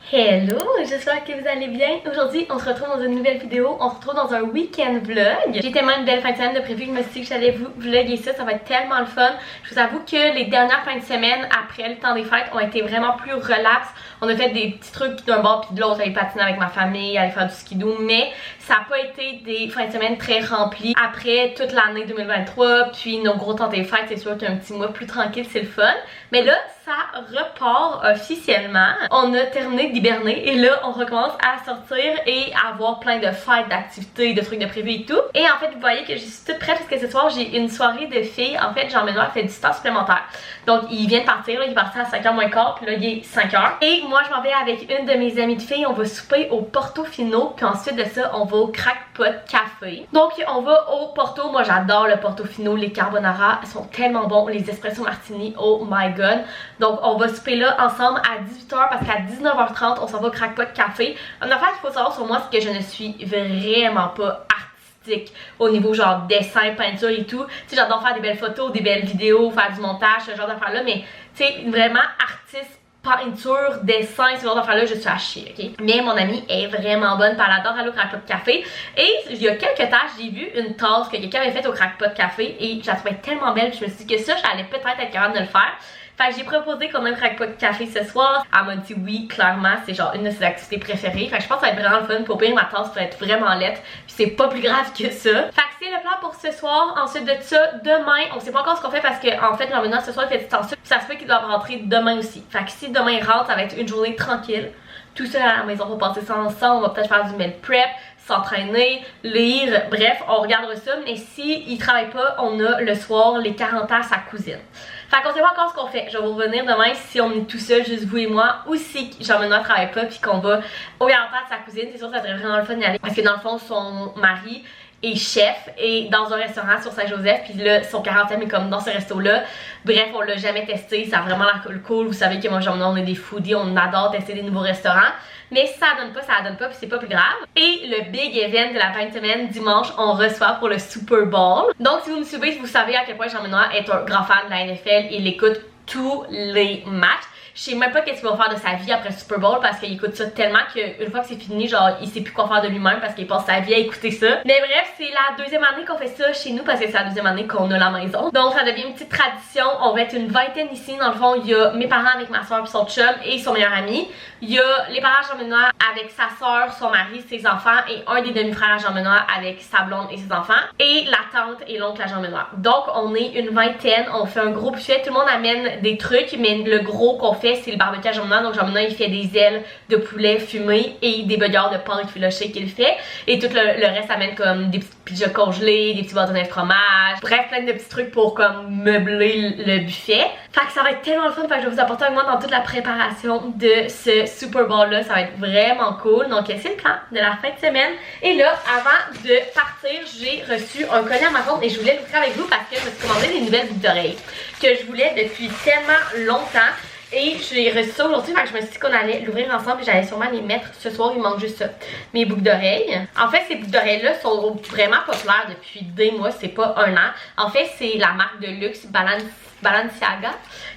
Hello, j'espère que vous allez bien. Aujourd'hui, on se retrouve dans une nouvelle vidéo. On se retrouve dans un week-end vlog. J'ai tellement une belle fin de semaine de prévu que je me suis dit que j'allais vous vlogger ça. Ça va être tellement le fun. Je vous avoue que les dernières fins de semaine, après le temps des fêtes, ont été vraiment plus relax. On a fait des petits trucs d'un bord puis de l'autre, aller patiner avec ma famille, aller faire du skidoo, mais ça n'a pas été des fins de semaine très remplies. Après toute l'année 2023, puis nos gros temps des fêtes, c'est sûr qu'un petit mois plus tranquille, c'est le fun. Mais là, ça repart officiellement. On a terminé d'hiberner et là, on recommence à sortir et à avoir plein de fêtes, d'activités, de trucs de prévu et tout. Et en fait, vous voyez que je suis toute prête parce que ce soir, j'ai une soirée de filles. En fait, Jean-Benoît fait du temps supplémentaire. Donc, il vient de partir, là, il est parti à 5h moins quart, puis là, il est 5h. Et moi, je m'en vais avec une de mes amies de filles. On va souper au Portofino, puis ensuite de ça, on va au Crackpot Café. Donc, on va au Porto. Moi, j'adore le Portofino, les carbonara sont tellement bons. Les espresso martini, oh my god. Donc, on va souper là ensemble à 18h parce qu'à 19h30, on s'en va au Crackpot Café. Une affaire qu'il faut savoir sur moi, c'est que je ne suis vraiment pas artistique au niveau genre dessin, peinture et tout. Tu sais, j'adore faire des belles photos, des belles vidéos, faire du montage, ce genre d'affaires là, mais tu sais, vraiment artiste, peinture, dessin, ce genre d'affaires là, je suis à chier, ok? Mais mon amie est vraiment bonne, puis elle adore aller au Crackpot Café. Et il y a quelques tâches, j'ai vu une tasse que quelqu'un avait faite au Crackpot Café et je la trouvais tellement belle, je me suis dit que ça, j'allais peut-être être capable de le faire. Fait que j'ai proposé qu'on ait un Crackpot Café ce soir. Elle m'a dit oui, clairement, c'est genre une de ses activités préférées. Fait que je pense que ça va être vraiment le fun. Pour payer ma tasse va être vraiment laite. Puis c'est pas plus grave que ça. Fait que c'est le plan pour ce soir. Ensuite de ça, demain, on sait pas encore ce qu'on fait parce que en fait, Jean-Benoît ce soir il fait du temps sup. Puis ça se peut qu'il doit rentrer demain aussi. Fait que si demain il rentre, ça va être une journée tranquille. Tout seul à la maison pour passer ça ensemble. On va peut-être faire du meal prep, s'entraîner, lire, bref, on regardera ça. Mais si il travaille pas, on a le soir les 40 ans à sa cousine. Fait qu'on sait pas encore ce qu'on fait. Je vais vous revenir demain si on est tout seul, juste vous et moi, ou si Jean-Benoît travaille pas puis qu'on va au 40 ans de sa cousine. C'est sûr que ça serait vraiment le fun d'y aller. Parce que dans le fond, son mari est chef et dans un restaurant sur Saint-Joseph, puis là son 40e est comme dans ce resto là. Bref, on l'a jamais testé, ça a vraiment l'air cool. Vous savez que moi Jean-Benoît, on est des foodies, on adore tester des nouveaux restaurants. Mais si ça donne pas, puis c'est pas plus grave. Et le big event de la fin de semaine, dimanche, on reçoit pour le Super Bowl. Donc si vous me suivez, vous savez à quel point Jean-Benoît est un grand fan de la NFL, il écoute tous les matchs. Je sais même pas qu'est-ce qu'il va faire de sa vie après le Super Bowl parce qu'il écoute ça tellement qu'une fois que c'est fini, genre il sait plus quoi faire de lui-même parce qu'il passe sa vie à écouter ça. Mais bref, c'est la deuxième année qu'on fait ça chez nous parce que c'est la deuxième année qu'on a la maison. Donc ça devient une petite tradition. On va être une vingtaine ici. Dans le fond, il y a mes parents avec ma soeur puis son chum et son meilleur ami. Il y a les parents de Jean-Benoît avec sa soeur, son mari, ses enfants et un des demi-frères à Jean-Benoît avec sa blonde et ses enfants. Et la tante et l'oncle à Jean-Benoît. Donc on est une vingtaine. On fait un gros buffet. Tout le monde amène des trucs, mais le gros qu'on fait, c'est le barbecue à Jean-Benoît. Donc Jean-Benoît il fait des ailes de poulet fumées et des buggers de porc effiloché qu'il fait. Et tout le reste amène comme des petites pizzas congelées, des petits bâtonnets de fromage. Bref, plein de petits trucs pour comme meubler le buffet. Fait que ça va être tellement le fun. Fait que je vais vous apporter avec moi dans toute la préparation de ce Super Bowl là. Ça va être vraiment cool. Donc c'est le plan de la fin de semaine. Et là, avant de partir, j'ai reçu un collier à ma compte et je voulais l'ouvrir avec vous parce que je me suis commandé des nouvelles boucles d'oreilles que je voulais depuis tellement longtemps. Et j'ai reçu ça aujourd'hui, fait que je me suis dit qu'on allait l'ouvrir ensemble et j'allais sûrement les mettre ce soir. Il manque juste ça, mes boucles d'oreilles. En fait, ces boucles d'oreilles là sont vraiment populaires depuis des mois, c'est pas un an. En fait, c'est la marque de luxe Balenciaga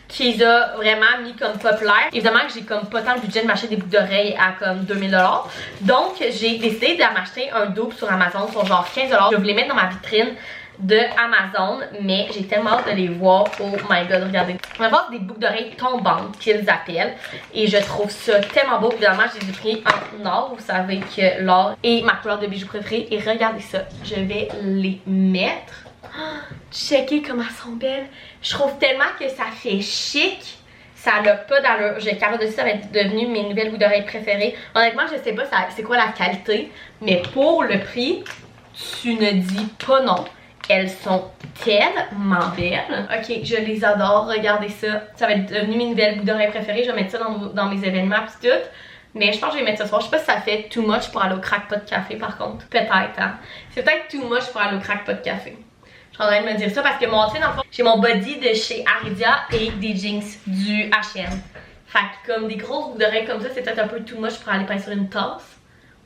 qui les a vraiment mis comme populaires. Évidemment que j'ai comme pas tant le budget de m'acheter des boucles d'oreilles à comme 2000$. Donc j'ai décidé de m'acheter un double sur Amazon pour genre 15$. Je vais vous les mettre dans ma vitrine de Amazon, mais j'ai tellement hâte de les voir. Oh my god, regardez. On va voir des boucles d'oreilles tombantes qu'ils appellent et je trouve ça tellement beau. Évidemment, je les ai pris en or. Vous savez que l'or est ma couleur de bijoux préférée et regardez ça. Je vais les mettre. Oh, checkez comment elles sont belles. Je trouve tellement que ça fait chic. Ça n'a pas d'allure. Je carotte dessus, ça va être devenu mes nouvelles boucles d'oreilles préférées. Honnêtement, je sais pas c'est quoi la qualité, mais pour le prix, tu ne dis pas non. Elles sont tellement belles. Ok, je les adore. Regardez ça. Ça va être devenu mes nouvelles boucles d'oreilles préférées. Je vais mettre ça dans mes événements pis tout. Mais je pense que je vais mettre ça ce soir. Je sais pas si ça fait too much pour aller au Crackpot Café par contre. Peut-être, hein. C'est peut-être too much pour aller au Crackpot Café. Je suis en train de me dire ça parce que moi, tu sais, dans le fond, j'ai mon body de chez Aridia et des jeans du H&M. Fait que comme des grosses boucles d'oreilles comme ça, c'est peut-être un peu too much pour aller passer sur une tasse.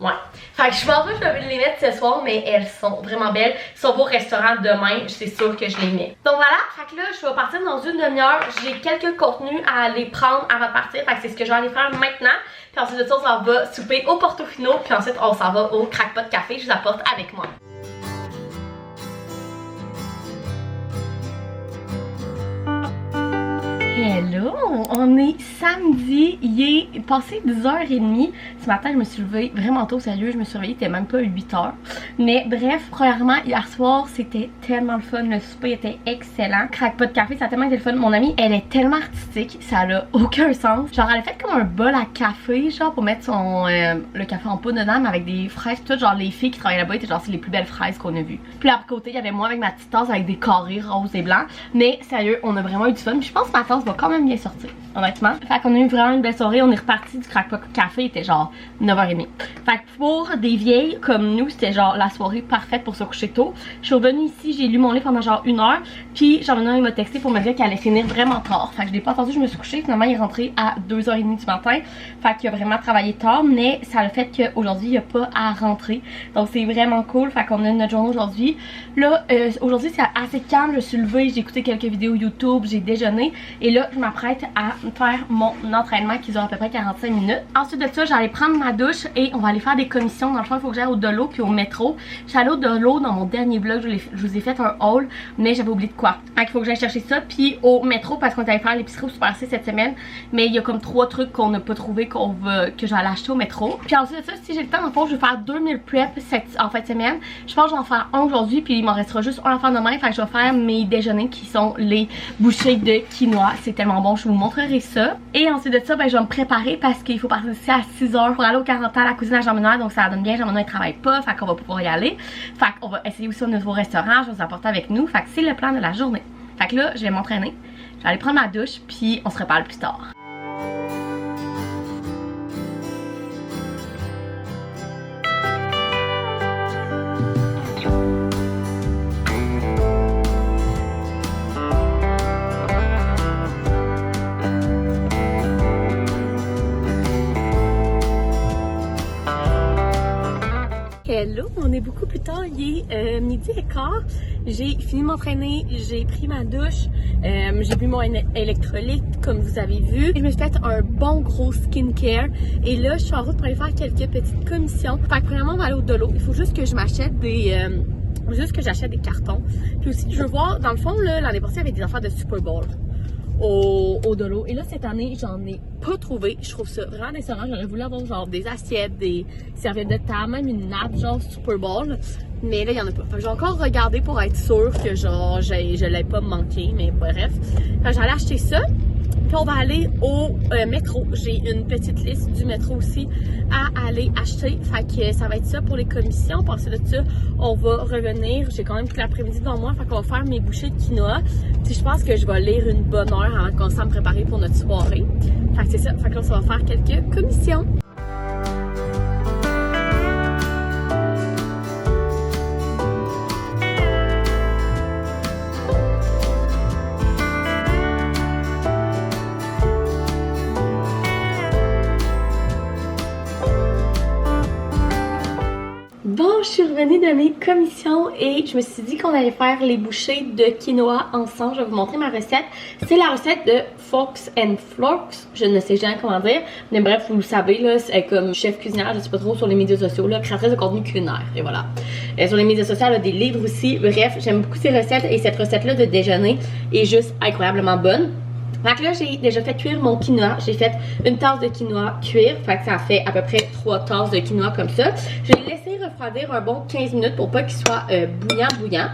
Ouais. Fait que je pense pas que je vais les mettre ce soir, mais elles sont vraiment belles. Si on va au restaurant demain, c'est sûr que je les mets. Donc voilà, fait que là, je vais partir dans une demi-heure. J'ai quelques contenus à aller prendre avant de partir. Fait que c'est ce que je vais aller faire maintenant. Puis ensuite de ça, on s'en va souper au Portofino. Puis ensuite, on s'en va au Crackpot Café. Je vous apporte avec moi. Hello! On est samedi, il est passé 10h30. Ce matin, je me suis levée vraiment tôt, sérieux, je me suis réveillée, il était même pas 8h. Mais bref, premièrement, hier soir, c'était tellement le fun, le souper était excellent. Crackpot Café, ça a tellement été le fun. Mon amie, elle est tellement artistique, ça n'a aucun sens. Genre, elle a fait comme un bol à café, genre, pour mettre son le café en poudre dedans, mais avec des fraises, tout, genre, les filles qui travaillaient là-bas étaient genre, c'est les plus belles fraises qu'on a vues. Puis là, à côté, il y avait moi avec ma petite tasse avec des carrés roses et blancs. Mais sérieux, on a vraiment eu du fun. Puis je pense que ma tasse va quand même bien sortir, honnêtement. Fait qu'on a eu vraiment une belle soirée. On est reparti du Crackpot Café, il était genre 9h30. Fait que pour des vieilles comme nous, c'était genre la soirée parfaite pour se coucher tôt. Je suis revenue ici, j'ai lu mon livre pendant genre 1 heure. Puis Jean-Benoît il m'a texté pour me dire qu'elle allait finir vraiment tard. Fait que je l'ai pas attendu, je me suis couchée. Finalement, il est rentré à 2h30 du matin. Fait qu'il a vraiment travaillé tard, mais ça a le fait qu'aujourd'hui, il n'y a pas à rentrer. Donc c'est vraiment cool. Fait qu'on a notre journée aujourd'hui. Là, aujourd'hui, c'est assez calme. Je suis levée, j'ai écouté quelques vidéos YouTube, j'ai déjeuné. Et là, je m'apprête à faire mon entraînement qui dure à peu près 45 minutes. Ensuite de ça, j'allais prendre ma douche et on va aller faire des commissions. Dans le fond, il faut que j'aille au Dolo puis au métro. J'allais au Dolo dans mon dernier vlog, je vous ai fait un haul, mais j'avais oublié de quoi. Donc il faut que j'aille chercher ça. Puis au métro, parce qu'on est allé faire l'épicerie au Super C cette semaine, mais il y a comme 3 trucs qu'on n'a pas trouvé que j'allais acheter au métro. Puis ensuite de ça, si j'ai le temps, dans le fond, je vais faire 2000 preps en fin de semaine. Je pense que je vais en faire un aujourd'hui, puis il m'en restera juste un à faire demain. Fait que je vais faire mes déjeuners qui sont les bouchées de quinoa. C'est tellement bon, je vous montrerai ça. Et ensuite de ça, ben, je vais me préparer parce qu'il faut partir ici à 6h pour aller au 40 ans à la cousine à Jean-Benoît. Donc ça donne bien, Jean-Benoît il travaille pas, fait qu'on va pouvoir y aller. Fait qu'on va essayer aussi un nouveau restaurant, je vais vous apporter avec nous. Fait que c'est le plan de la journée. Fait que là, je vais m'entraîner, je vais aller prendre ma douche, puis on se reparle plus tard. Hello, on est beaucoup plus tard, il est 12h15. J'ai fini de m'entraîner, j'ai pris ma douche, j'ai bu mon électrolyte comme vous avez vu. Je me suis fait un bon gros skincare et là je suis en route pour aller faire quelques petites commissions. Fait que premièrement on va aller au Dolo, il faut juste que je m'achète des... j'achète des cartons. Puis aussi je veux voir, dans le fond l'année passée il y avait des affaires de Super Bowl au Dolo. Et là cette année j'en ai pas trouvé. Je trouve ça vraiment décevant. J'aurais voulu avoir genre des assiettes, des serviettes de table, même une nappe genre Super Bowl. Mais là il y en a pas. Fait que j'ai encore regardé pour être sûre que genre je l'ai pas manqué. Mais bref. Fait que j'allais acheter ça. Puis on va aller au métro. J'ai une petite liste du métro aussi à aller acheter. Fait que ça va être ça pour les commissions. Puis ensuite de ça, on va revenir. J'ai quand même tout l'après-midi devant moi. Fait qu'on va faire mes bouchées de quinoa. Puis je pense que je vais lire une bonne heure avant qu'on s'en préparer pour notre soirée. Fait que c'est ça. Fait que là, ça va faire quelques commissions. Bon, je suis revenue de mes commissions et je me suis dit qu'on allait faire les bouchées de quinoa ensemble. Je vais vous montrer ma recette. C'est la recette de Fox and Flux. Je ne sais jamais comment dire. Mais bref, vous le savez, là, c'est comme chef cuisinière, je ne sais pas trop, sur les médias sociaux, là, créatrice de contenu culinaire. Et voilà. Sur les médias sociaux, elle a des livres aussi. Bref, j'aime beaucoup ces recettes et cette recette-là de déjeuner est juste incroyablement bonne. Fait que là, j'ai déjà fait cuire mon quinoa. J'ai fait une tasse de quinoa cuire. Fait que ça fait à peu près 3 tasses de quinoa comme ça. Je vais laisser refroidir un bon 15 minutes pour pas qu'il soit bouillant.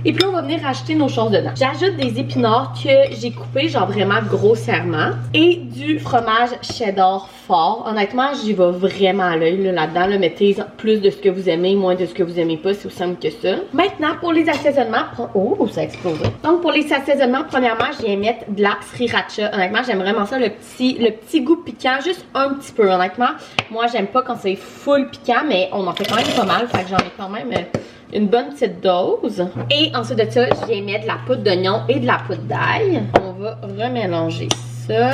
Et puis on va venir rajouter nos choses dedans. J'ajoute des épinards que j'ai coupés genre vraiment grossièrement. Et du fromage cheddar fort. Honnêtement, j'y vais vraiment à l'œil là-dedans. Là, mettez plus de ce que vous aimez, moins de ce que vous aimez pas. C'est aussi simple que ça. Maintenant, pour les assaisonnements... Oh, ça a explosé. Donc pour les assaisonnements, premièrement, je viens mettre de la sriracha. Honnêtement, j'aime vraiment ça, le petit goût piquant. Juste un petit peu, honnêtement. Moi, j'aime pas quand c'est full piquant, mais on en fait quand même pas mal. Fait que j'en mets quand même... une bonne petite dose. Et ensuite de ça, je viens mettre de la poudre d'oignon et de la poudre d'ail. On va remélanger ça.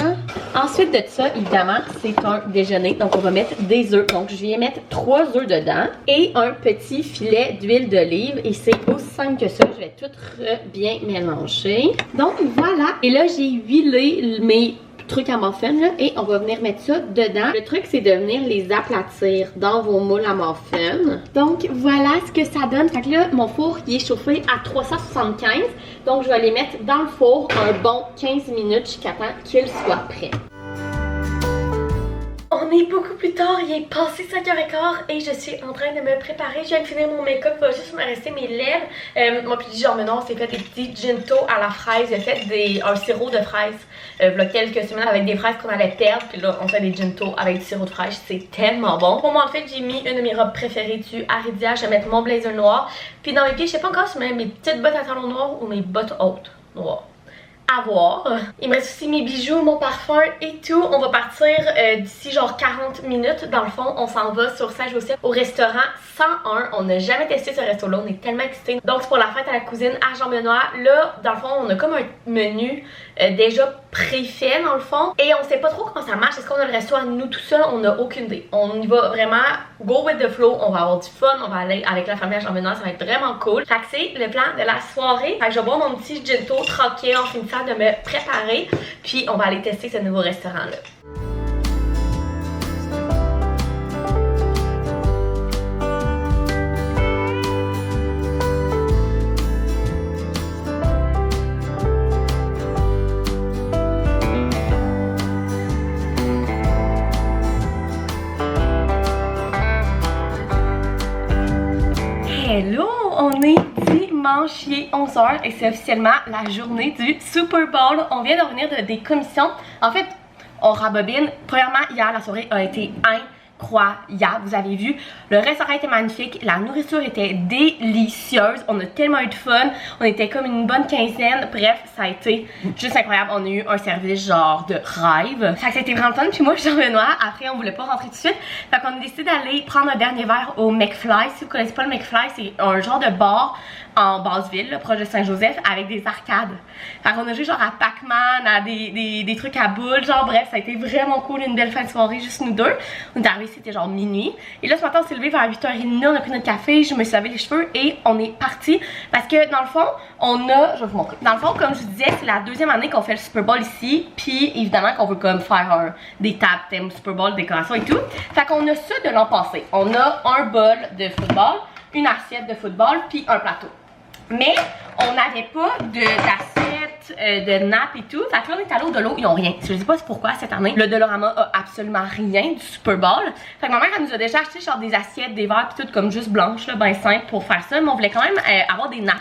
Ensuite de ça, évidemment, c'est un déjeuner. Donc, on va mettre des œufs. Donc, je viens mettre 3 œufs dedans et un petit filet d'huile d'olive. Et c'est aussi simple que ça. Je vais tout bien mélanger. Donc, voilà. Et là, j'ai huilé mes trucs à muffin là, et on va venir mettre ça dedans. Le truc, c'est de venir les aplatir dans vos moules à muffin. Donc, voilà ce que ça donne. Fait que là, mon four, il est chauffé à 375. Donc, je vais les mettre dans le four un bon 15 minutes jusqu'à temps qu'il soit prêt. On est beaucoup plus tard, il est passé 5h15 et je suis en train de me préparer. Je viens de finir mon make-up, il va juste me rester mes lèvres. Moi puis genre maintenant on s'est fait des petits ginto à la fraise. J'ai fait un sirop de fraise il y a quelques semaines avec des fraises qu'on allait perdre. Puis là on fait des ginto avec du sirop de fraise, c'est tellement bon. Pour moi en fait j'ai mis une de mes robes préférées du Aridia. Je vais mettre mon blazer noir. Puis dans mes pieds, je sais pas encore si je mets mes petites bottes à talons noirs ou mes bottes hautes noires. À voir. Il me reste aussi mes bijoux, mon parfum et tout. On va partir d'ici genre 40 minutes. Dans le fond, on s'en va sur Saint-Joseph au restaurant 101. On n'a jamais testé ce resto-là, on est tellement excités. Donc c'est pour la fête à la cousine à Jean-Benoît. Là, dans le fond, on a comme un menu déjà préfait dans le fond. Et on sait pas trop comment ça marche. Est-ce qu'on a le resto à nous tout seul? On n'a aucune idée. On y va vraiment go with the flow. On va avoir du fun. On va aller avec la famille à Jean-Benoît. Ça va être vraiment cool. Fait que c'est le plan de la soirée. Fait que je vais boire mon petit ginto tranquille en finissant de me préparer. Puis on va aller tester ce nouveau restaurant-là. Hello, on est dimanche, il est 11h et c'est officiellement la journée du Super Bowl. On vient de revenir des commissions. En fait, on rabobine. Premièrement, hier, la soirée a été incroyable. Vous avez vu, le restaurant était magnifique, la nourriture était délicieuse. On a tellement eu de fun. On était comme une bonne quinzaine. Bref, ça a été juste incroyable. On a eu un service genre de rêve. Fait que ça a été vraiment fun. Puis moi, je suis Jean-Benoît. Après, on voulait pas rentrer tout de suite. Fait qu'on a décidé d'aller prendre un dernier verre au McFly. Si vous connaissez pas le McFly, c'est un genre de bar en Basse-Ville, proche de Saint-Joseph, avec des arcades. Fait qu'on a joué genre à Pac-Man, à des trucs à boules, genre bref, ça a été vraiment cool, une belle fin de soirée, juste nous deux. On est arrivés, c'était genre minuit. Et là, ce matin, on s'est levé vers 8h30, on a pris notre café, je me suis lavé les cheveux et on est parti. Parce que dans le fond, je vais vous montrer. Dans le fond, comme je vous disais, c'est la deuxième année qu'on fait le Super Bowl ici. Puis évidemment qu'on veut comme faire des tables, thème Super Bowl, décoration et tout. Fait qu'on a ça de l'an passé. On a un bol de football, une assiette de football, puis un plateau. Mais on n'avait pas d'assiette, de nappe et tout. Fait que là, on est allé au Delo, ils ont rien. Je sais pas pourquoi cette année. Le Dolorama a absolument rien du Super Bowl. Fait que ma mère, elle nous a déjà acheté genre des assiettes, des verres pis tout comme juste blanches, là, ben simple pour faire ça. Mais on voulait quand même avoir des nappes.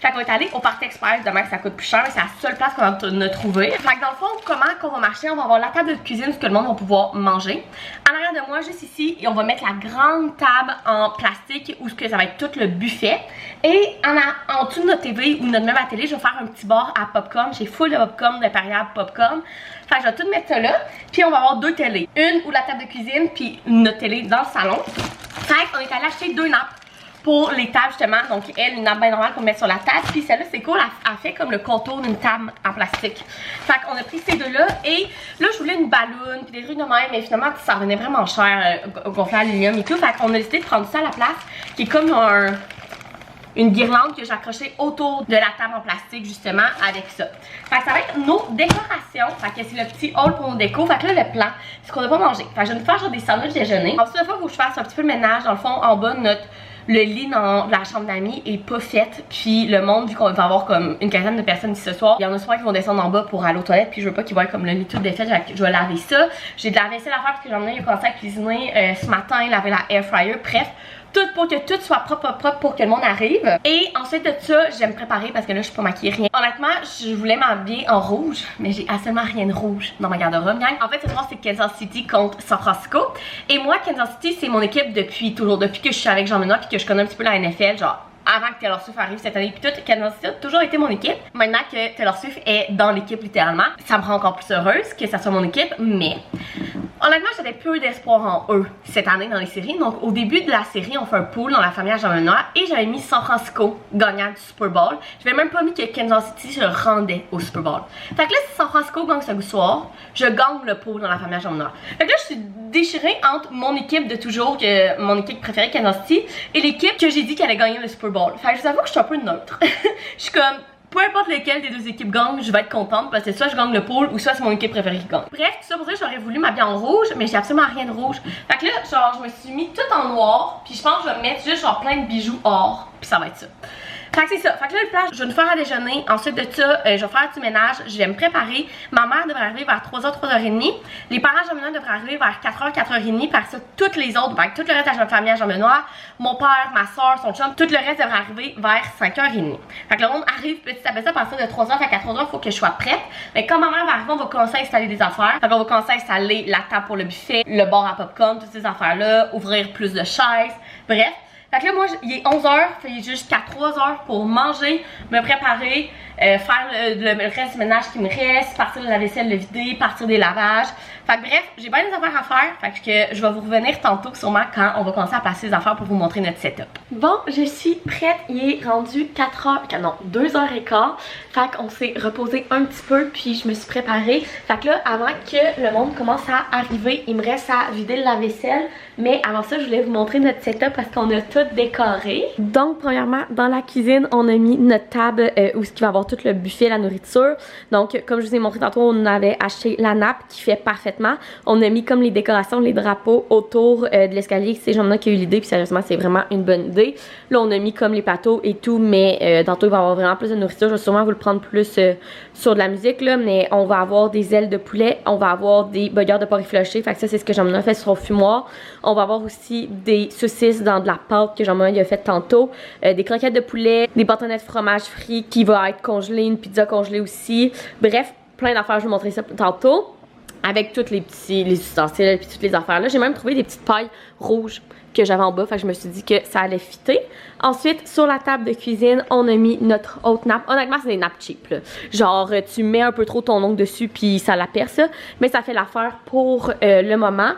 Fait qu'on est allé au Party Express, demain que ça coûte plus cher, mais c'est la seule place qu'on a trouvé. Fait que dans le fond, comment qu'on va marcher? On va avoir la table de cuisine où que le monde va pouvoir manger. En arrière de moi, juste ici, et on va mettre la grande table en plastique où que ça va être tout le buffet. Et en dessous de notre TV ou notre même à télé, je vais faire un petit bar à popcorn. J'ai full de popcorn, d'impérial popcorn. Fait que je vais tout mettre ça là. Puis on va avoir 2 télés. Une ou la table de cuisine, puis notre télé dans le salon. Fait qu'on est allé acheter 2 nappes pour les tables justement. Donc elle, une nappe bien normale pour mettre sur la table. Puis celle-là, c'est cool, elle fait comme le contour d'une table en plastique. Fait qu'on a pris ces deux-là. Et là, je voulais une balloune, puis des trucs de même. Mais finalement, ça revenait vraiment cher, gonflé à l'aluminium et tout. Fait qu'on a décidé de prendre ça à la place, qui est comme une guirlande que j'ai accrochée autour de la table en plastique justement avec ça. Fait que ça va être nos décorations. Fait que c'est le petit hall pour nos décos. Fait que là, le plan, c'est qu'on n'a pas mangé. Fait que je vais nous faire genre des sandwichs déjeuner. Ensuite, il faut que je fasse un petit peu le ménage. Dans le fond, en bas, le lit dans la chambre d'amis est pas faite. Puis le monde, vu qu'on va avoir comme une quinzaine de personnes ici ce soir, il y en a souvent qui vont descendre en bas pour aller aux toilettes. Puis je veux pas qu'ils voient comme le lit tout défait. Je vais laver ça. J'ai de la vaisselle à faire parce que j'en ai commencé à cuisiner ce matin, laver la air fryer. Bref, tout pour que tout soit propre pour que le monde arrive. Et ensuite de ça, je vais me préparer parce que là, je suis pas maquillée rien. Honnêtement, je voulais m'habiller en rouge, mais j'ai absolument rien de rouge dans ma garde-robe. En fait, ce soir, c'est Kansas City contre San Francisco. Et moi, Kansas City, c'est mon équipe depuis toujours. Depuis que je suis avec Jean-Benoît puis que je connais un petit peu la NFL, genre avant que Taylor Swift arrive cette année, puis tout, Kansas City a toujours été mon équipe. Maintenant que Taylor Swift est dans l'équipe littéralement, ça me rend encore plus heureuse que ça soit mon équipe, mais Honnêtement, j'avais peu d'espoir en eux cette année dans les séries. Donc, au début de la série, on fait un pool dans la famille à Jean-Benoît et j'avais mis San Francisco gagnant du Super Bowl. J'avais même pas mis que Kansas City se rendait au Super Bowl. Fait que là, si San Francisco gagne ce soir, je gagne le pool dans la famille à Jean-Benoît. Fait que là, je suis déchirée entre mon équipe de toujours, mon équipe préférée, Kansas City, et l'équipe que j'ai dit qu'elle allait gagner le Super Bowl. Fait que je vous avoue que je suis un peu neutre. Je suis comme, peu importe lequel des deux équipes gagne, je vais être contente parce que soit je gagne le pool ou soit c'est mon équipe préférée qui gagne. Bref, tout ça pour ça, j'aurais voulu m'habiller en rouge, mais j'ai absolument rien de rouge. Fait que là, genre, je me suis mis tout en noir, puis je pense que je vais mettre juste genre plein de bijoux or, puis ça va être ça. Fait que c'est ça. Fait que là, le plan, je vais nous faire à déjeuner. Ensuite de ça, je vais faire du ménage. Je vais me préparer. Ma mère devrait arriver vers 3h, 3h30. Les parents à Jean-Benoît devraient arriver vers 4h, 4h30. Par ça, toutes les autres, ben, tout le reste de la famille à Jean-Benoît, mon père, ma soeur, son chum, tout le reste devrait arriver vers 5h30. Fait que le monde arrive petit à petit à partir de 3h. Fait qu'à 3h, il faut que je sois prête. Mais quand ma mère va arriver, on va commencer à installer des affaires. Fait qu'on va commencer à installer la table pour le buffet, le bar à popcorn, toutes ces affaires-là, ouvrir plus de chaises. Bref. Fait que là, moi, il est 11h, il est jusqu'à 3h pour manger, me préparer, faire le reste du ménage qui me reste, partir de la vaisselle, le vider, partir des lavages. Fait que bref, j'ai bien des affaires à faire. Fait que je vais vous revenir tantôt sûrement quand on va commencer à placer les affaires pour vous montrer notre setup. Bon, je suis prête. Il est rendu 4h, non, 2h15. Fait qu'on s'est reposé un petit peu puis je me suis préparée. Fait que là, avant que le monde commence à arriver, il me reste à vider la vaisselle. Mais avant ça, je voulais vous montrer notre setup parce qu'on a tout décoré. Donc, premièrement, dans la cuisine, on a mis notre table où il va y avoir tout le buffet, la nourriture. Donc, comme je vous ai montré tantôt, on avait acheté la nappe qui fait parfaitement. On a mis comme les décorations, les drapeaux autour de l'escalier. C'est Jean-Benoît qui a eu l'idée, puis sérieusement, c'est vraiment une bonne idée. Là, on a mis comme les plateaux et tout, mais tantôt, il va y avoir vraiment plus de nourriture. Je vais sûrement vous le prendre plus sur de la musique, là, mais on va avoir des ailes de poulet, on va avoir des burgers de porc effiloché. Fait que ça, c'est ce que Jean-Benoît fait sur son fumoir. On va avoir aussi des saucisses dans de la pâte que Jean-Benoît a fait tantôt, des croquettes de poulet, des bâtonnets de fromage frit qui va être congelé, une pizza congelée aussi. Bref, plein d'affaires, je vais vous montrer ça tantôt. Avec tous les ustensiles et toutes les affaires là. J'ai même trouvé des petites pailles rouges que j'avais en bas, fait que je me suis dit que ça allait fitter. Ensuite, sur la table de cuisine, on a mis notre haute nappe. Honnêtement, c'est des nappes cheap, là. Genre, tu mets un peu trop ton ongle dessus puis ça la perce, mais ça fait l'affaire pour le moment.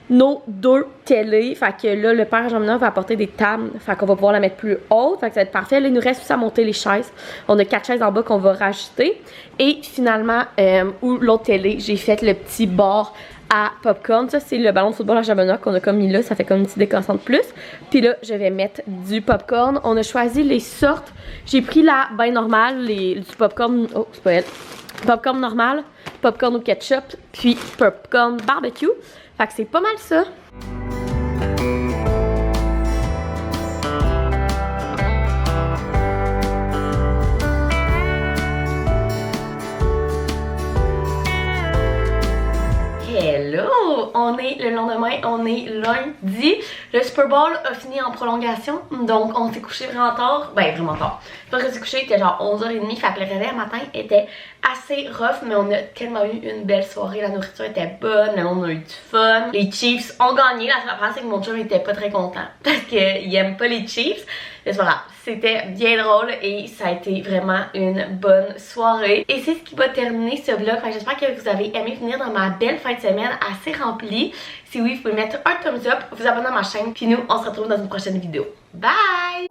Nos deux télés, fait que là, le père Jean-Benoît va apporter des tables, fait qu'on va pouvoir la mettre plus haute, fait que ça va être parfait. Là, il nous reste juste à monter les chaises. On a 4 chaises en bas qu'on va rajouter. Et finalement, où l'autre télé, j'ai fait le petit bar à popcorn. Ça, c'est le ballon de football à Jean-Benoît qu'on a comme mis là. Ça fait comme une petite décoration de plus. Puis là, je vais mettre du popcorn. On a choisi les sortes. J'ai pris la bain normale, du popcorn. Oh, c'est pas elle. Popcorn normal, popcorn au ketchup, puis popcorn barbecue. Fait que c'est pas mal ça. Hello! On est le lendemain, on est lundi. Le Super Bowl a fini en prolongation, donc on s'est couché vraiment tard. Ben, vraiment tard. Parce que s'est couché, il était genre 11h30, fait que le réveil matin était assez rough, mais on a tellement eu une belle soirée. La nourriture était bonne, le monde a eu du fun. Les Chiefs ont gagné. La seule affaire, c'est que mon chum était pas très content parce qu'il aime pas les Chiefs. Mais voilà, c'était bien drôle et ça a été vraiment une bonne soirée. Et c'est ce qui va terminer ce vlog. J'espère que vous avez aimé venir dans ma belle fin de semaine assez remplie. Si oui, vous pouvez mettre un thumbs up, vous abonner à ma chaîne. Puis nous, on se retrouve dans une prochaine vidéo. Bye!